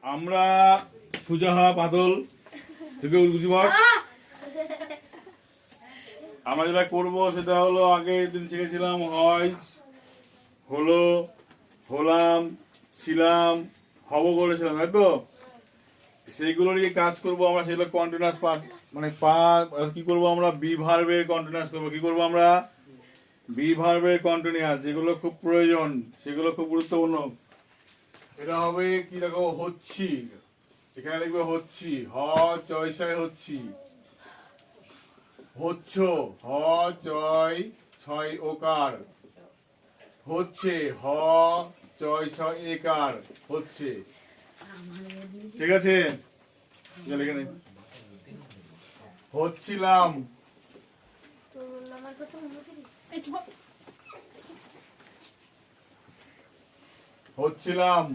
আমরা সুজাহা বাদল থেকে বুঝিবাস আমরা যেটা করবো সেটা হলো আগের দিন শিখেছিলাম হয়, হলো, হলাম, ছিলাম, হব করেছিলাম, তাই তো? সেইগুলো নিয়ে কাজ করবো আমরা, সেগুলো কন্টিনিউয়াস পার্ট মানে কি করবো আমরা, বি ভার্বের কন্টিনিউয়াস করবো। কি করবো আমরা? বি ভার্বের কন্টিনিউয়াস, যেগুলো খুব প্রয়োজন, সেগুলো খুব গুরুত্বপূর্ণ। এটা হবে কি দেখো, হচ্ছি, এখানে লিখবে হচ্ছি, হ চয় হচ্ছি, হচ্ছ, হ চয় ছয় ওকার, হচ্ছে, হ চয় ছয় একার, হচ্ছে। ঠিক আছে, এখানে হচ্ছিলাম, হচ্ছিলাম,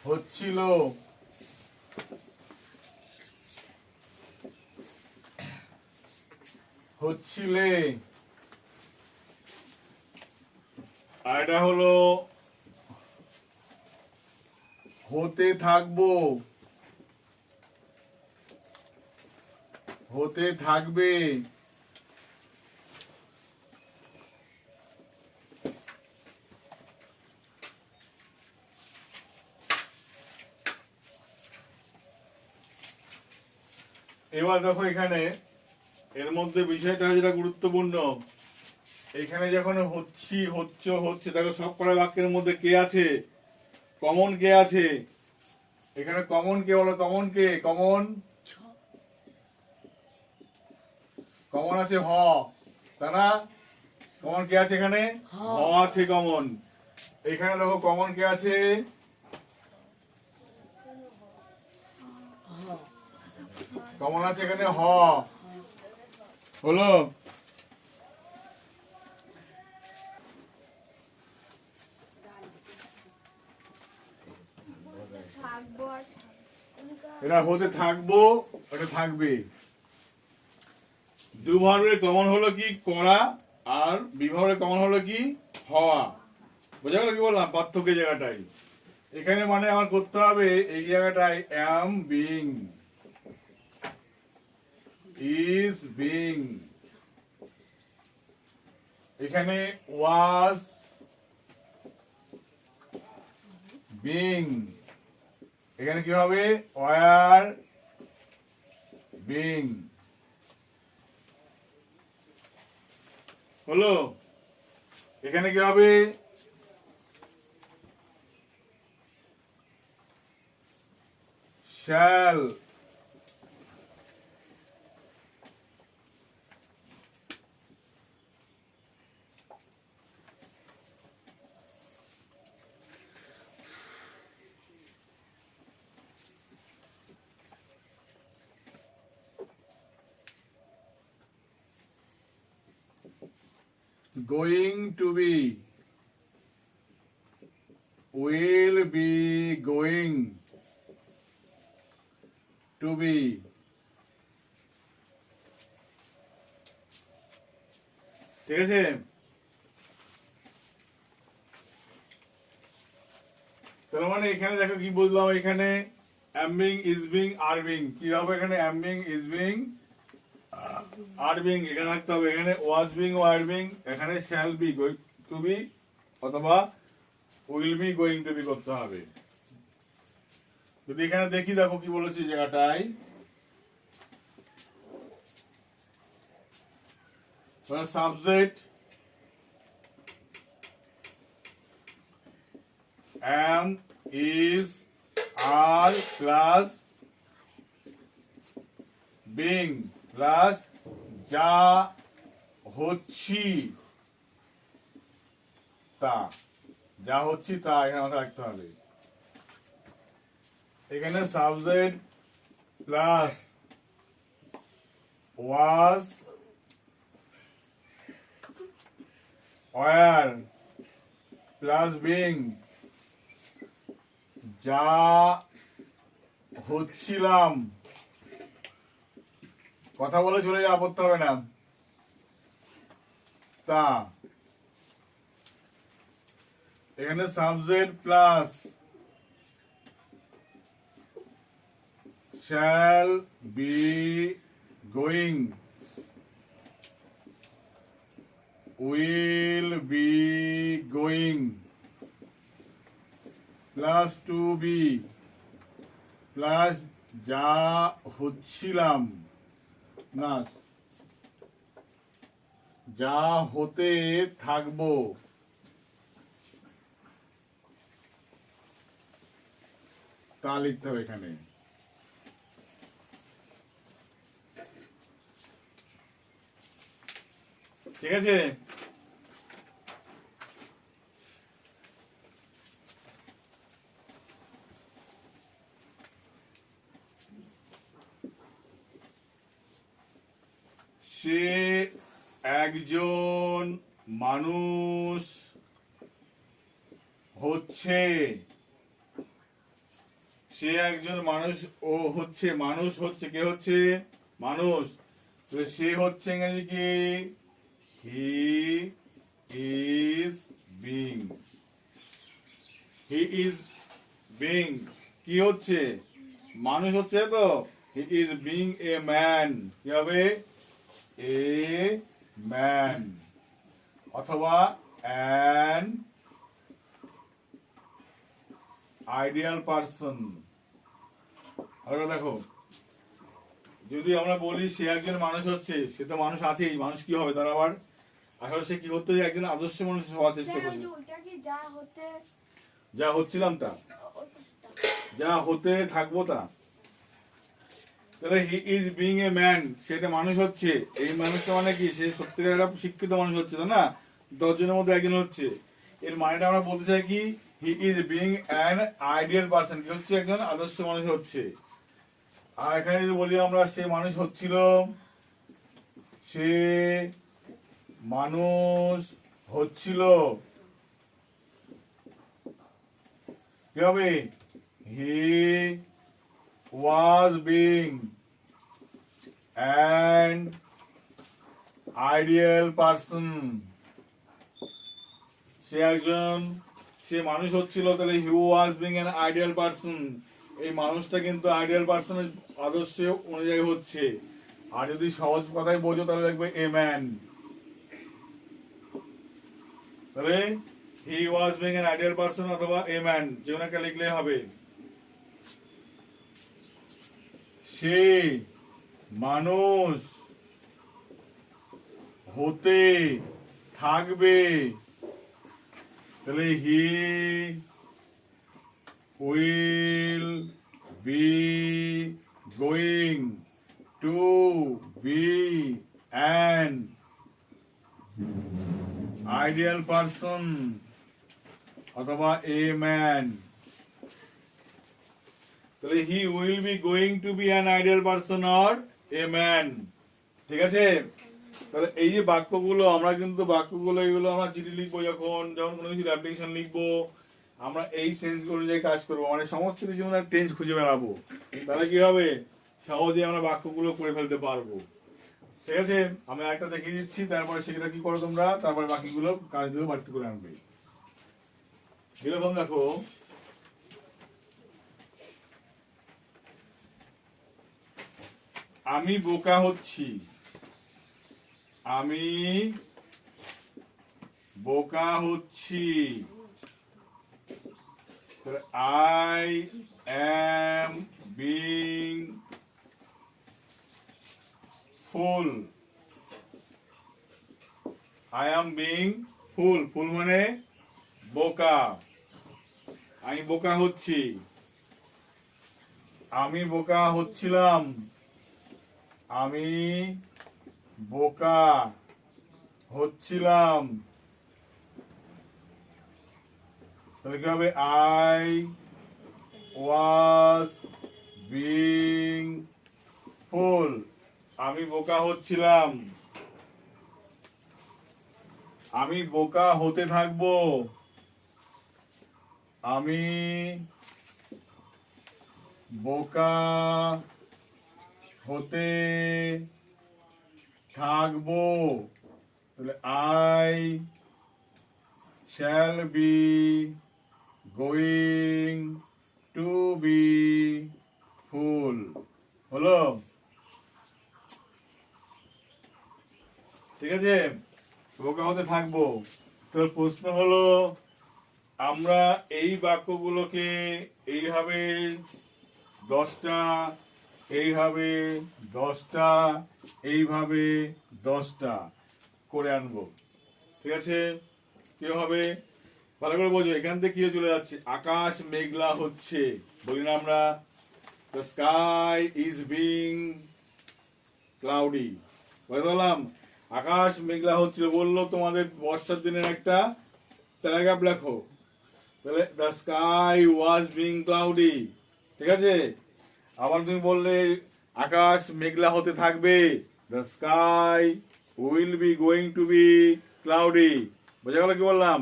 হচ্ছিল, হচ্ছিলে। আর এটা হলো হতে থাকবো, হতে থাকবে, এবার দেখো এখানে এর মধ্যে বিষয়টা যেটা গুরুত্বপূর্ণ, এখানে যখন হচ্ছি, হচ্ছ, হচ্ছে, দেখো সব কটা বাক্যের মধ্যে কে আছে? কমন কে আছে? এখানে কমন কে বলো, কমন কে? কমন কমন আছে হ, তাই না? কমন কে আছে এখানে? হ আছে কমন। এখানে দেখো কমন কে আছে? কমন আছে এখানে হ, হলো। এটা হতে থাকবো, এটা থাকবে। দুভাবের কমন হলো কি? করা। আর বিভাবের কমন হলো কি? হওয়া। বোঝা গেল কি বললাম পার্থক্যের জায়গাটাই? এখানে মানে আমার করতে হবে এই জায়গাটায় am being, is being, এখানে was being, এখানে কি হবে? were being, হলো। এখানে কি হবে? shall, going to be, will be going to be, ঠিক আছে? তার মানে এখানে দেখো কি বুঝলাম, এখানে am being, is being, are being, কি হবে? এখানে am being, is being, are being এখানে থাকতে হবে, এখানে was being, were being, এখানে shall be, going to be, অথবা will be, going to be করতে হবে। যদি এখানে দেখি, দেখো কি বলেছি জায়গাটায়, subject am, is, are plus being plus যা হচ্ছি তা, যা হচ্ছি তা এখানে মাথায় রাখতে হবে। এখানে subject plus was, were plus being, যা হচ্ছিলাম, কথা বলে চলে যাওয়া, পড়তে হবে না, তা এখানে subject plus shall be going, will be going, plus to be, plus যা হচ্ছিলাম না যা হতে থাকবো, তা লিখতে হবে এখানে। ঠিক আছে, সে একজন মানুষ হচ্ছে, সে একজন মানুষ, ও হচ্ছে মানুষ হচ্ছে, কে হচ্ছে মানুষ, সে হচ্ছে ইংরেজি কি he is being, he is being কি হচ্ছে মানুষ হচ্ছে, তো he is being a man, কি হবে এ ম্যান, অথবা অ্যান আইডিয়াল পারসন। আরে দেখো, যদি আমরা বলি সে একজন মানুষ হচ্ছে, সে তো মানুষ আছেই, মানুষ কি হবে তার আবার, আসলে সে কি হতে একজন আদর্শ মানুষ হওয়ার চেষ্টা করছে, যা হচ্ছিলাম তা, যা হতে থাকবো তা। তাহলে he is being a man, সেটা মানুষ হচ্ছে, এই মানুষটা মানে কি সে সত্যিকার একটা শিক্ষিত মানুষ হচ্ছে, তাই না, 10 জনের মধ্যে একজন হচ্ছে, এর মানেটা আমরা বলতে চাই কি he is being an ideal person, কি হচ্ছে একজন আদর্শ মানুষ হচ্ছে। আর এখানে যদি বলি আমরা সে মানুষ হচ্ছিল, সে মানুষ হচ্ছিল, কি হবে he was being an ideal person, সে একজন, সে মানুষ হচ্ছিল, তাহলে he was being an ideal person, এই মানুষটা কিন্তু আইডিয়াল পারসনের আদর্শ অনুযায়ী হচ্ছে। আর যদি সহজ কথায় বোঝো তাহলে লিখবে এ ম্যান, তাহলে he was being an ideal person অথবা এ ম্যান, যে কোনো একটা লিখলে হবে। সে মানুষ হতে থাকবে, তাহলে he will be going to be an ideal person অথবা এ ম্যান, তাহলে he will be going to be an ideal person or a man. ঠিক আছে, তাহলে এই যে বাক্যগুলো, আমরা কিন্তু বাক্যগুলো এগুলো আমরা চিঠি লিখবো, যখন যখন কোনো কিছু অ্যাপ্লিকেশন লিখবো, আমরা এই সেন্স অনুযায়ী কাজ করবো, মানে সমস্ত কিছু আমরা টেন্স খুঁজে বেড়াবো, তাহলে কি হবে সহজে আমরা বাক্যগুলো করে ফেলতে পারবো। ঠিক আছে, আমি একটা দেখিয়ে দিচ্ছি, তারপরে সেটা কি করো তোমরা, তারপরে বাকিগুলো কাজগুলো বাড়তি করে আনবে। এরকম দেখো, আমি বোকা হচ্ছি, আমি বোকা হচ্ছি, I am being fool, I am being fool, fool মানে বোকা, আমি বোকা হচ্ছি, আমি বোকা হচ্ছিলাম, আমি বোকা হচ্ছিলাম, তাহলে কি হবে আই ওয়াজ বিং ফুল, আমি বোকা হচ্ছিলাম, আমি বোকা হতে থাকবো, আমি বোকা হতে থাকবো, তাহলে I shall be going to be full হলো ঠিক আছে ওকে হতে থাকবো তোর প্রশ্ন হলো আমরা এই বাক্যগুলোকে এইভাবে 10টা এইভাবে 10টা এইভাবে 10টা করে আনবো ঠিক আছে কি হবে ভালো করে বোঝো এখান থেকে কি চলে যাচ্ছে আকাশ মেঘলা হচ্ছে বলি না আমরা the sky is being cloudy বললাম আকাশ মেঘলা হচ্ছিল বললো তোমাদের বর্ষার দিনের একটা প্যারাগ্রাফ লেখো তাহলে the sky was being cloudy ঠিক আছে আবার তুমি বললে আকাশ মেঘলা হতে থাকবে the sky will be going to be cloudy বোঝা গেল কি বললাম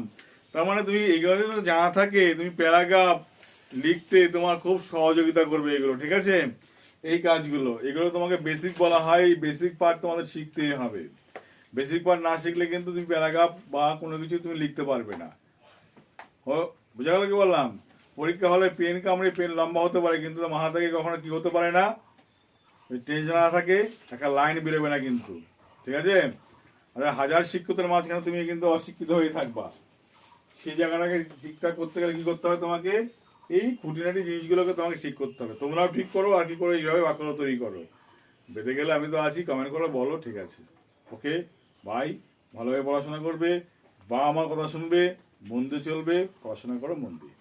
তার মানে তুমি এগুলো যদি জানা থাকে তুমি প্যারাগ্রাফ লিখতে তোমার খুব সহযোগিতা করবে এগুলো ঠিক আছে এই কাজগুলো এগুলো তোমাকে বেসিক বলা হয় এই বেসিক পার্ট তোমাদের শিখতেই হবে বেসিক পার্ট না শিখলে কিন্তু তুমি প্যারাগ্রাফ বা কোনো কিছু তুমি লিখতে পারবে না বোঝা গেল কি বললাম পরীক্ষা হলে পেন কামড়ে পেন লম্বা হতে পারে কিন্তু মাথা থেকে কখনো কি হতে পারে না টেনশন না থাকে একটা লাইন বেরোবে না কিন্তু ঠিক আছে হাজার শিক্ষিতের মাঝখানে তুমি কিন্তু অশিক্ষিত হয়ে থাকবা সেই জায়গাটাকে ঠিকঠাক করতে গেলে কি করতে হবে তোমাকে এই খুঁটিনাটি জিনিসগুলোকে তোমাকে ঠিক করতে হবে তোমরাও ঠিক করো আর কি করে এইভাবে বাক্য তৈরি করো বেঁধে গেলে আমি তো আছি কমেন্ট করে বলো ঠিক আছে ওকে ভাই ভালোভাবে পড়াশোনা করবে বা আমার কথা শুনবে মন দিয়ে চলবে পড়াশোনা করো মন দিয়ে